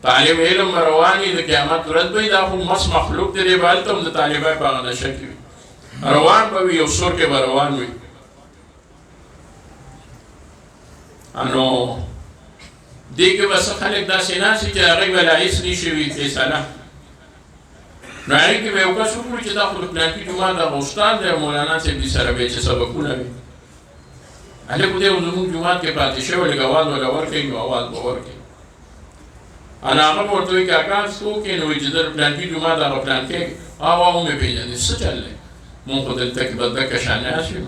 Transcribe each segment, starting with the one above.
طالب علم رواني د قیامت ورځ به دا خو مس مخلوق دی به هلته هم د طالبای په هغه نشه کې وي روان به وي یو سور کې به روان وي نو دې کې به څه خلک داسې ناست وي چې هغوی به لا هېڅ نه شي وي فیصله نو هغې کې به یو کس وکړي چې دا خو د پلانکي جومات دغه استاد دی او مولانا صاحب دې سره به یې چې سبقونه وي هلک خو دی خو زموږ جومات کې پاتې شوی لږ اواز وله ورکوي نو اواز به ورکوي انا هغه به ورته وایي کاکا څوک یې نو وایي چې زه د پلانکي جومات هغه پلانکی هوا ومې پېژنې څه چل دی مونږ خو دلته کې به دکه شان ناست یو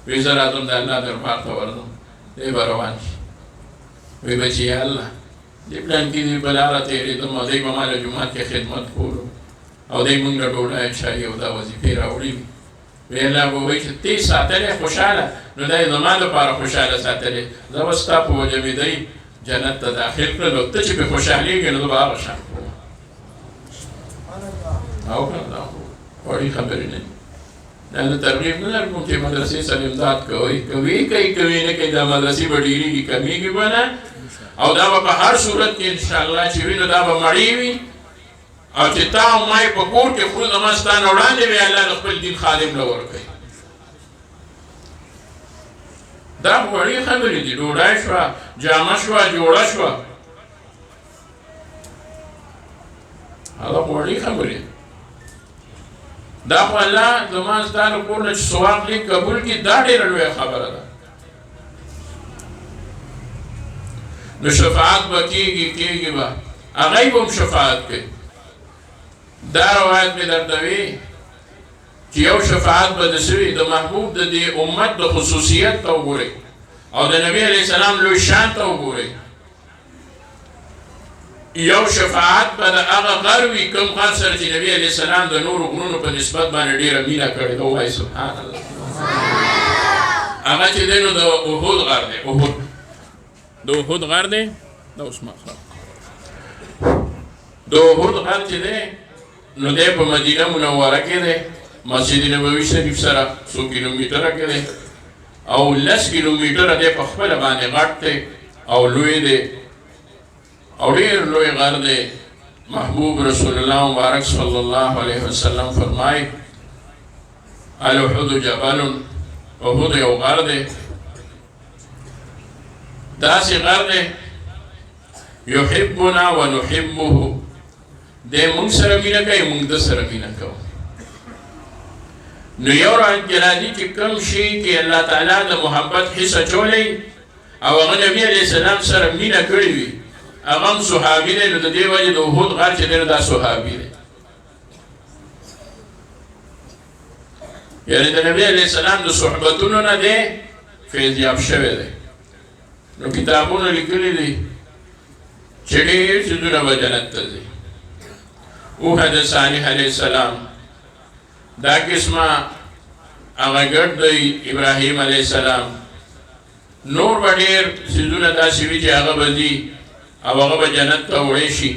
وایي زه راځم د الله دربار ته ورځم دی به روان شي وایي بچي یا الله دې پلانکي دې به لاره تېرېدم او دی به ما له جومات کې خدمت کولو او دی مونږ له ډوډۍ چای او دا وظیفې راوړي وي وی الله به وایي چې ته یې ساتلی خوشحاله نو دا یې زما لپاره خوشحاله ساتلی زه به ستا په وجه مې دی جنت ته داخل کړل او ته چې پرې خوشحالېږې نو زه به هغه شان کوم او که نه دا خو وړې خبرې نه دي دا زه ترغیب نه درکوم چې مدرسې سره امداد کوئ کوي کوي نه کوي دا مدرسې به ډېرېږي کمېږي به نه او دا به په هر صورت کې انشاءالله چې وي نو دا به مړې وي او چې تا او ما یې په کور کې خو زما ستا نه وړاندې وي الله د خپل دین خادم له ورکوي دا وړې خبرې دي ډوډۍ شوه جامه شوه جوړه شوه هغه وړې خبرې دا خو الله زما ستا له کور نه چې ثواب لیک قبول کړي دا ډېره لویه خبره ده نو شفاعت به کېږي به هغوی به هم شفاعت کوي دا روایت مې درته وی چې یو شفاعت به د سوي د محبوب د دې امت د خصوصیت ته وګورئ او د نبي علیه السلام لوی شان ته وګورئ یو شفاعت به د هغه غر وي کوم غر سره چې نبي علیه السلام د نورو غرونو په نسبت باندې ډېره مینه کړې ده ووایي سبحان الله هغه چې دی نو د احد غر دی د احد غر دی دا اوس ما د احد غر چې دی نو دی په مدینه منوره کې دی مسجد نبوي شریف سره څو کیلومتره کې دی او 10 کیلومتره دی په خپله باندې غټ دی او لوی دی او ډېر لوی غر دی محبوب رسول الله مبارک صلی الله علیه وسلم فرمایي الاحد جبل احد یو غر دی داسې غر دی یحبنا ونحبه دی مونږ سره مینه کوي مونږ د سره مینه کوو نو یو روایت کې راځي چې کوم شي کې الله تعالی د محبت حس اچولی او هغه نبي علیه السلام سره مینه کړې وي هغه هم صحابي دی نو د دې وجې د احد غر چې دی نو دا صحابي دی یعنې د نبي علیه السلام د صحبتونو نه دی فیضیاب شوی دی نو کتابونه لیکلي دي چې ډېر څیزونه به جنت ته ځي اوحد صالح علیه السلام دا قسمه هغه ګډ دی ابراهیم علیه السلام نور به ډېر څیزونه داسې وي چې هغه به ځي او هغه به جنت ته وړی شي